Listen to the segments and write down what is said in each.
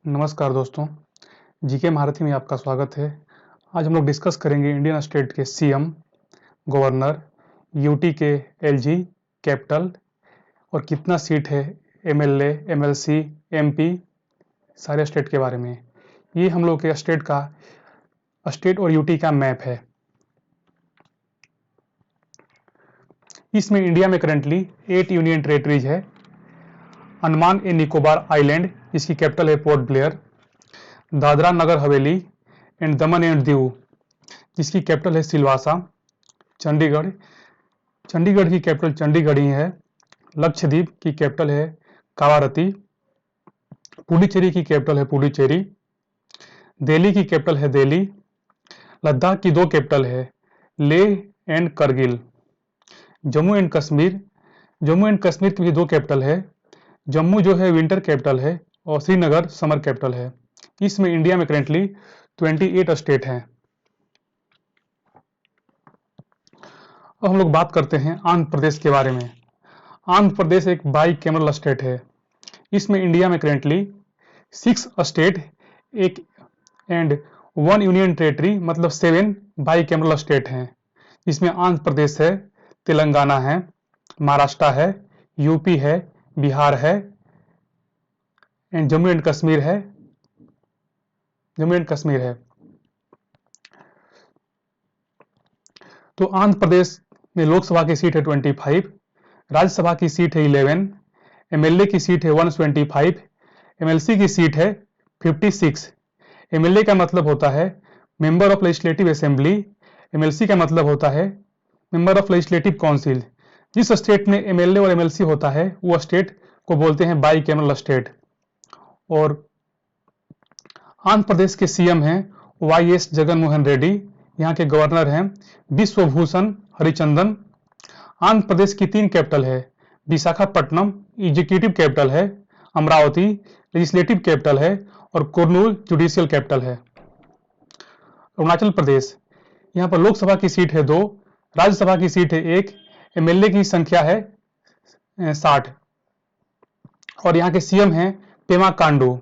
नमस्कार दोस्तों, जीके महारथी में आपका स्वागत है। आज हम लोग डिस्कस करेंगे इंडियन स्टेट के सीएम, गवर्नर, यूटी के एलजी, कैपिटल और कितना सीट है एमएलए, एमएलसी, एमपी, सारे स्टेट के बारे में। ये हम लोग के स्टेट और यूटी का मैप है। इसमें इंडिया में करेंटली 8 यूनियन टेरेटरीज है। अंडमान एंड निकोबार आइलैंड, इसकी कैपिटल है port Blair. Dadra Nagar Haveli and Daman and Diu, जिसकी कैपिटल है सिलवासा। चंडीगढ़ की कैपिटल चंडीगढ़ ही है। लक्षद्वीप की कैपिटल है कावारती। पुडुचेरी की कैपिटल है पुडुचेरी। दिल्ली की कैपिटल है दिल्ली। लद्दाख की 2 कैपिटल है, लेह एंड करगिल। जम्मू एंड कश्मीर की भी 2 कैपिटल है। जम्मू जो है विंटर कैपिटल है और श्रीनगर समर कैपिटल है। इसमें इंडिया में करेंटली 28 स्टेट हैं। अब हम लोग बात करते हैं आंध्र प्रदेश के बारे में। आंध्र प्रदेश एक बाइकैमरल स्टेट है। इसमें इंडिया में करेंटली 6 स्टेट एक एंड 1 यूनियन टेरेटरी, मतलब 7 बाइकैमरल स्टेट हैं। इसमें आंध्र प्रदेश है, तेलंगाना है, महाराष्ट्र है, यूपी है, बिहार है एंड जम्मू एंड कश्मीर है। तो आंध्र प्रदेश में लोकसभा की सीट है 25, राज्यसभा की सीट है 11, एमएलए की सीट है 125, एमएलसी की सीट है 56। एमएलए का मतलब होता है member of legislative assembly, MLC का मतलब होता है मेंबर ऑफ लेजिस्लेटिव काउंसिल। जिस स्टेट में एमएलए और एमएलसी होता है वो स्टेट को बोलते हैं बाइकैमरल स्टेट। और आंध्र प्रदेश के सीएम हैं वाईएस जगनमोहन रेड्डी। यहाँ के गवर्नर हैं विश्वभूषण हरिचंदन। आंध्र प्रदेश की 3 कैपिटल है, विशाखापट्टनम एग्जीक्यूटिव कैपिटल है, अमरावती लेजिस्लेटिव कैपिटल है और कुर्नूल जुडिशियल कैपिटल है। अरुणाचल प्रदेश, यहाँ पर लोकसभा की सीट है 2, राज्यसभा की सीट है 1, एमएलए की संख्या है 60 और यहाँ के सीएम हैं पेमा खांडू।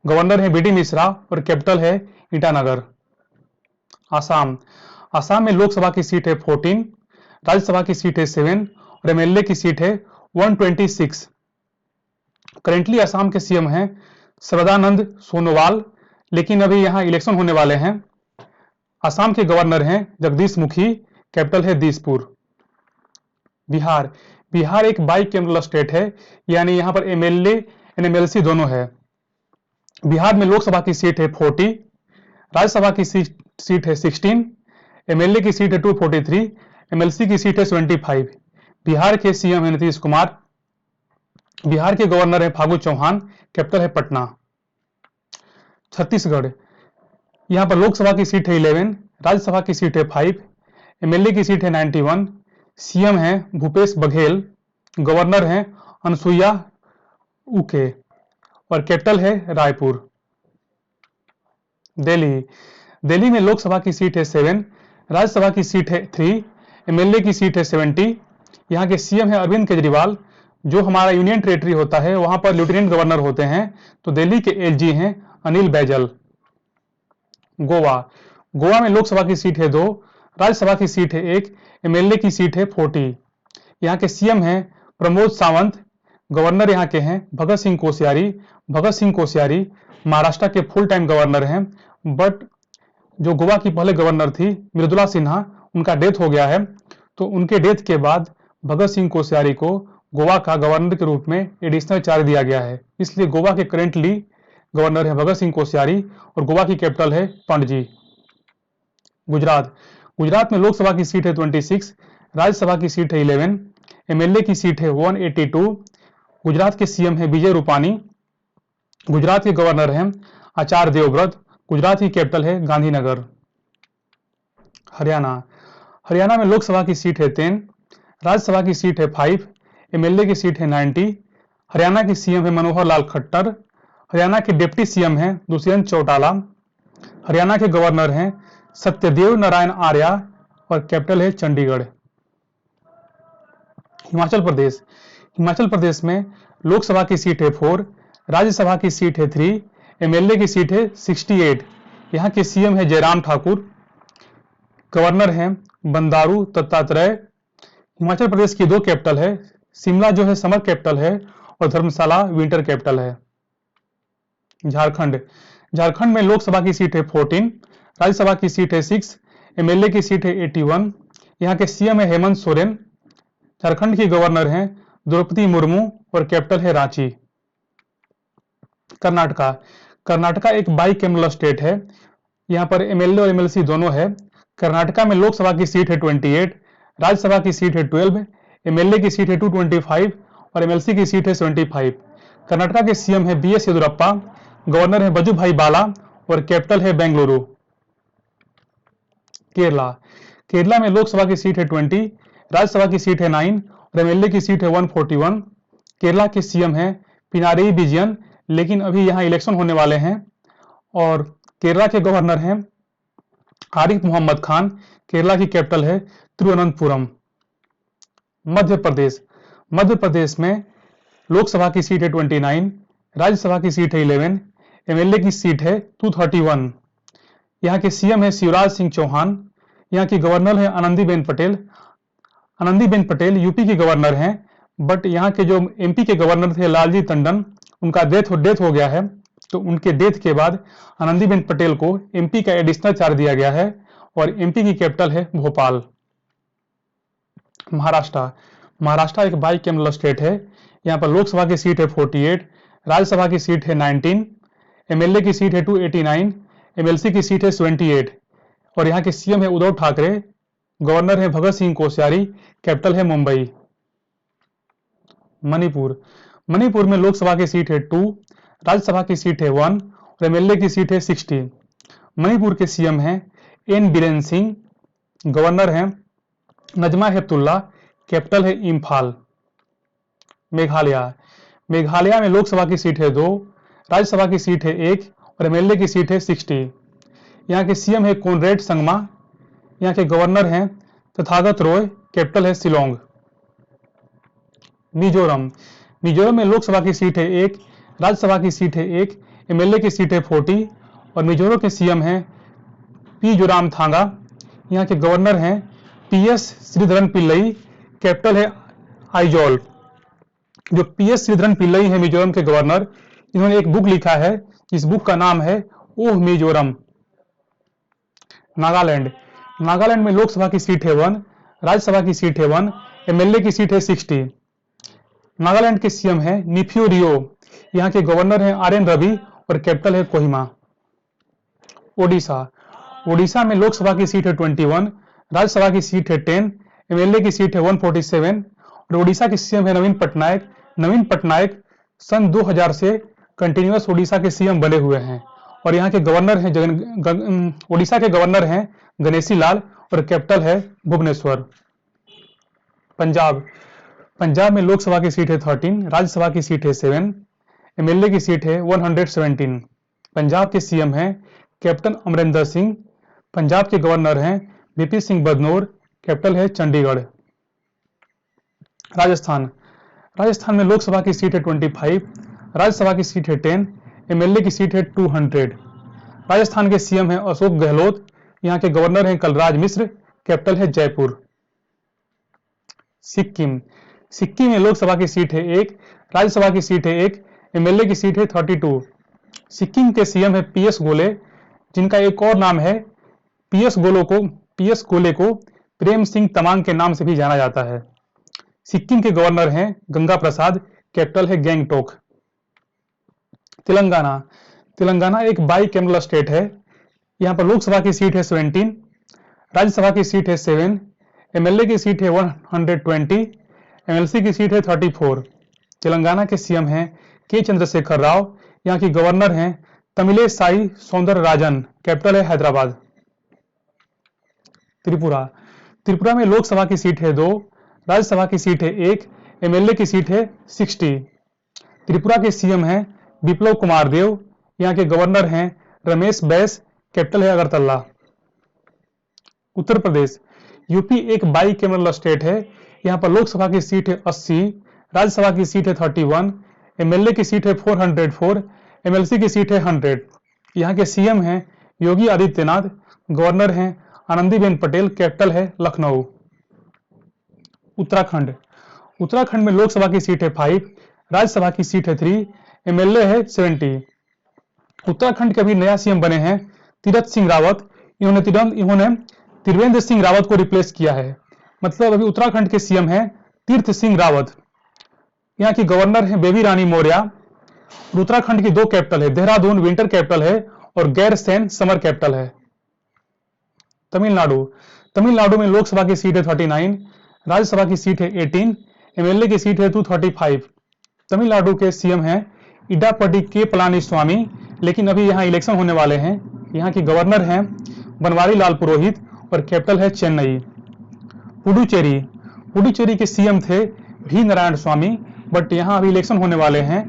गवर्नर है बीडी मिश्रा और कैपिटल है ईटानगर। आसाम में लोकसभा की सीट है 14, राज्यसभा की सीट है 7 और एमएलए की सीट है 126। करेंटली आसाम के सीएम हैं सर्बानंद सोनोवाल, लेकिन अभी यहाँ इलेक्शन होने वाले हैं। आसाम के गवर्नर हैं जगदीश मुखी, कैपिटल है दिसपुर। बिहार एक बाइकैमरल स्टेट है, यानी यहाँ पर एमएलए एंड एमएलसी दोनों है। बिहार में लोकसभा की सीट है 40, राज्यसभा की सीट है 16, एमएलए की सीट है 243, एमएलसी की सीट है 75। बिहार के सीएम है नीतीश कुमार। बिहार के गवर्नर है फागू चौहान, कैपिटल है पटना। छत्तीसगढ़, यहाँ पर लोकसभा की सीट है 11, राज्यसभा की सीट है 5, एमएलए की सीट है 91, सीएम है भूपेश बघेल, गवर्नर है अनसुईया उके और कैपिटल है रायपुर। दिल्ली में लोकसभा की सीट है 7, राज्यसभा की सीट है 3, एमएलए की सीट है 70। यहाँ के सीएम है अरविंद केजरीवाल। जो हमारा यूनियन टेरेटरी होता है वहां पर लेफ्टिनेंट गवर्नर होते हैं, तो दिल्ली के एलजी हैं अनिल बैजल। गोवा में लोकसभा की सीट है 2, राज्यसभा की सीट है 1, एमएलए की सीट है 40। यहाँ के सीएम हैं प्रमोद सावंत। गवर्नर यहाँ के हैं भगत सिंह कोश्यारी महाराष्ट्र के फुल टाइम गवर्नर हैं, बट जो गोवा की पहले गवर्नर थी मृदुला सिन्हा, उनका डेथ हो गया है। तो उनके डेथ के बाद भगत सिंह कोश्यारी को गोवा का गवर्नर के रूप में एडिशनल चार्ज दिया गया है। इसलिए गोवा के करेंटली गवर्नर है भगत सिंह कोश्यारी और गोवा की कैपिटल है पणजी। गुजरात में लोकसभा की सीट है 26, राज्यसभा की सीट है 11, एमएलए की सीट है 182। गुजरात के सीएम है विजय रूपानी। गुजरात के गवर्नर हैं आचार्य देवव्रत। गुजरात की कैपिटल है गांधीनगर। हरियाणा में लोकसभा की सीट है 10, राज्यसभा की सीट है 5, एमएलए की सीट है 90। हरियाणा के सीएम है मनोहर लाल खट्टर। हरियाणा के डिप्टी सीएम हैं दुष्यंत चौटाला। हरियाणा के गवर्नर हैं सत्यदेव नारायण आर्य और कैपिटल है चंडीगढ़। हिमाचल प्रदेश में लोकसभा की सीट है 4, राज्यसभा की सीट है 3, एमएलए की सीट है 68। यहाँ के सीएम है जयराम ठाकुर, गवर्नर हैं बंडारू दत्तात्रेय। हिमाचल प्रदेश की 2 कैपिटल है, शिमला जो है समर कैपिटल है और धर्मशाला विंटर कैपिटल है। झारखंड में लोकसभा की सीट है 14, राज्यसभा की सीट है 6, एमएलए की सीट है 81। यहाँ के सीएम है हेमंत सोरेन, झारखंड की गवर्नर हैं द्रौपदी मुर्मू और कैपिटल है रांची। कर्नाटका एक बाइकैमरल स्टेट है, यहाँ पर एमएलए और एमएलसी दोनों है। कर्नाटका में लोकसभा की सीट है 28, राज्यसभा की सीट है 12, एमएलए की सीट है 225 और एमएलसी की सीट है 75। कर्नाटका के सीएम है बीएस येदियुरप्पा, गवर्नर है वजुभाई बाला और कैपिटल है बेंगलुरु। केरला में लोकसभा की सीट है 20, राज्यसभा की सीट है 9 और एमएलए की सीट है 141। केरला के सीएम है पिनारेई विजयन, लेकिन अभी यहाँ इलेक्शन होने वाले हैं। और केरला के गवर्नर हैं आरिफ मोहम्मद खान। केरला की कैपिटल है तिरुवनंतपुरम। मध्य प्रदेश में लोकसभा की सीट है 29, राज्यसभा की सीट है 11, एमएलए की सीट है 231। यहाँ के सीएम है शिवराज सिंह चौहान, यहाँ की गवर्नर है आनंदीबेन पटेल यूपी की गवर्नर हैं, बट यहाँ के जो एमपी के गवर्नर थे लालजी टंडन, उनका डेथ हो गया है, तो उनके डेथ के बाद आनंदीबेन पटेल को एमपी का एडिशनल चार्ज दिया गया है और एमपी की कैपिटल है भोपाल। महाराष्ट्र एक बाइकैमरल स्टेट है, यहाँ पर लोकसभा की सीट है 48, राज्यसभा की सीट है 19, एमएलए की सीट है 289, एमएलसी की सीट है 78 और यहाँ के सीएम है उद्धव ठाकरे, गवर्नर है भगत सिंह कोश्यारी, कैपिटल है मुंबई। मणिपुर में लोकसभा की सीट है 2, राज्यसभा की सीट है 1 और एमएलए की सीट है 60। मणिपुर के सीएम हैं एन बीरेन सिंह, गवर्नर हैं नजमा हेपतुल्ला, कैपिटल है इम्फाल। मेघालय में लोकसभा की सीट है 2, राज्यसभा की सीट है 1 और एमएलए की सीट है 60। यहाँ के सीएम है कोनरेड संगमा, यहाँ के गवर्नर हैं तथागत रॉय, कैपिटल है शिलोंग। मिजोरम में लोकसभा की सीट है 1, राज्यसभा की सीट है 1, एमएलए की सीट है 40 और मिजोरम के सीएम हैं पी जोरामथांगा, यहाँ के गवर्नर हैं पीएस श्रीधरन पिल्लई, कैपिटल है आइजोल। जो पीएस श्रीधरन पिल्लई है मिजोरम के गवर्नर, इन्होंने एक बुक लिखा है, इस बुक का नाम है ओह मिजोरम। नागालैंड में लोकसभा की सीट है 1, राज्यसभा की सीट है 1, एमएलए की सीट है 60। नागालैंड के सीएम है निफ्यू रियो, यहाँ के गवर्नर हैं आर एन रवि और कैपिटल है कोहिमा। ओडिशा में लोकसभा की सीट है 21, राज्यसभा की सीट है 10, एमएलए की सीट है 147 और ओडिशा के सीएम है नवीन पटनायक सन 2000 से कंटिन्यूअस ओडिशा के सीएम बने हुए हैं और यहाँ के गवर्नर हैं ओडिशा के गवर्नर हैं गणेशी लाल और कैपिटल है भुवनेश्वर। पंजाब में लोकसभा की सीट है 13, राज्यसभा की सीट है 7, एमएलए की सीट है 117। पंजाब के सीएम हैं कैप्टन अमरिंदर सिंह, पंजाब के गवर्नर हैं वीपी सिंह बदनौर, कैपिटल है चंडीगढ़। राजस्थान में लोकसभा की सीट है 25, राज्यसभा की सीट है 10, एमएलए की सीट है 200। राजस्थान के सीएम हैं अशोक गहलोत, यहाँ के गवर्नर हैं कलराज मिश्र, कैपिटल है जयपुर। सिक्किम में लोकसभा की सीट है 1, राज्यसभा की सीट है 1, एमएलए की सीट है 32। सिक्किम के सीएम है पीएस गोले, जिनका एक और नाम है पीएस गोले को प्रेम सिंह तमांग के नाम से भी जाना जाता है। सिक्किम के गवर्नर हैं गंगा प्रसाद, कैपिटल है गैंगटोक। तेलंगाना एक बाइकैमरल स्टेट है, यहाँ पर लोकसभा की सीट है 17, राज्यसभा की सीट है 7, एमएलए की सीट है 120, एमएलसी की सीट है 34। तेलंगाना के सीएम हैं के चंद्रशेखर राव, यहाँ की गवर्नर हैं तमिले साई सौंदरराजन, कैपिटल है हैदराबाद। त्रिपुरा में लोकसभा की सीट है 2, राज्यसभा की सीट है 1, एमएलए की सीट है 60। त्रिपुरा के सीएम हैं विप्लव कुमार देव, यहाँ के गवर्नर हैं रमेश बैस, कैपिटल है अगरतला। उत्तर प्रदेश यूपी एक बाइकैमरल स्टेट है, यहाँ पर लोकसभा की सीट है 80, राज्यसभा की सीट है 31, एमएलए की सीट है 404, एमएलसी की सीट है 100। यहाँ के सीएम हैं योगी आदित्यनाथ, गवर्नर हैं आनंदीबेन पटेल, कैपिटल है लखनऊ। उत्तराखंड, उत्तराखंड में लोकसभा की सीट है 5, राज्यसभा की सीट है 3, एमएलए है 70। उत्तराखंड के अभी नया सीएम बने हैं तीरथ सिंह रावत। इन्होंने त्रिवेंद्र सिंह रावत को रिप्लेस किया है। मतलब अभी उत्तराखंड के सीएम हैं तीर्थ सिंह रावत। यहाँ की गवर्नर है बेबी रानी मौर्य। उत्तराखंड की 2 कैपिटल है, देहरादून विंटर कैपिटल है और गैरसैंण समर कैपिटल है। तमिलनाडु, तमिलनाडु में लोकसभा की सीट है 39, राज्यसभा की सीट है 18, एमएलए की सीट है 235। तमिलनाडु के सीएम हैं इडापड्डी के पलानीस्वामी, लेकिन अभी यहाँ इलेक्शन होने वाले हैं। यहाँ के गवर्नर हैं बनवारी लाल पुरोहित और कैपिटल है चेन्नई। पुडुचेरी, पुडुचेरी के सीएम थे वी नारायण स्वामी, बट यहाँ अभी इलेक्शन होने वाले हैं।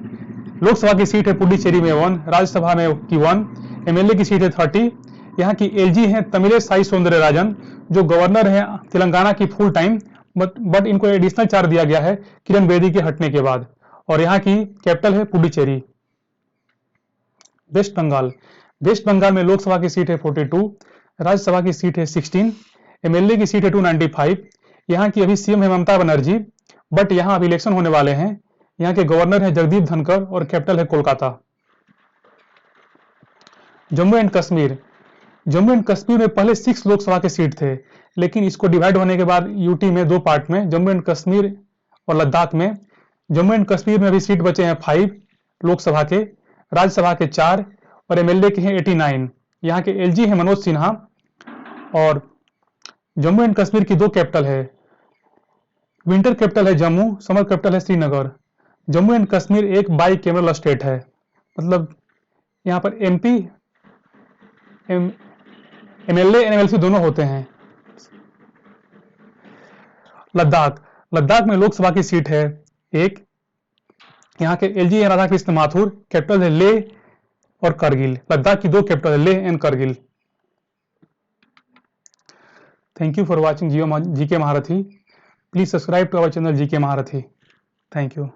लोकसभा की सीट है पुडुचेरी में 1, राज्यसभा में की 1, एमएलए की सीट है 30। यहाँ की एलजी हैं तमिले साई सौंदरराजन, जो गवर्नर हैं तेलंगाना की फुल टाइम, बट इनको एडिशनल चार्ज दिया गया है किरण बेदी के हटने के बाद। और यहाँ की कैपिटल है पुडुचेरी। वेस्ट बंगाल, वेस्ट बंगाल में लोकसभा की सीट है 42, राज्यसभा की सीट है 16, एमएलए की सीट है 295। यहाँ की अभी सीएम है ममता बनर्जी, बट यहाँ अभी इलेक्शन होने वाले हैं। यहाँ के गवर्नर है जगदीप धनखड़ और कैपिटल है कोलकाता। जम्मू एंड कश्मीर, जम्मू एंड कश्मीर में पहले 6 लोकसभा के सीट थे, लेकिन इसको डिवाइड होने के बाद यूटी में 2 पार्ट में, जम्मू एंड कश्मीर और लद्दाख में। जम्मू एंड कश्मीर में अभी सीट बचे हैं 5 लोकसभा के, राज्यसभा के 4 और एमएलए के हैं 89। यहाँ के एलजी है मनोज सिन्हा। और जम्मू एंड कश्मीर की 2 कैपिटल है, विंटर कैपिटल है जम्मू, समर कैपिटल है श्रीनगर। जम्मू एंड कश्मीर एक बाई कैमरल स्टेट है, मतलब यहाँ पर एमपी एमएलए एमएलसी दोनों होते हैं। लद्दाख, लद्दाख में लोकसभा की सीट है 1, यहाँ के एलजी राधा कृष्ण माथुर, कैपिटल है लेह और करगिल। लद्दाख की 2 कैपिटल है Leh and Kargil. Thank you for watching GK Maharathi. Please subscribe to our channel GK Maharathi. Thank you.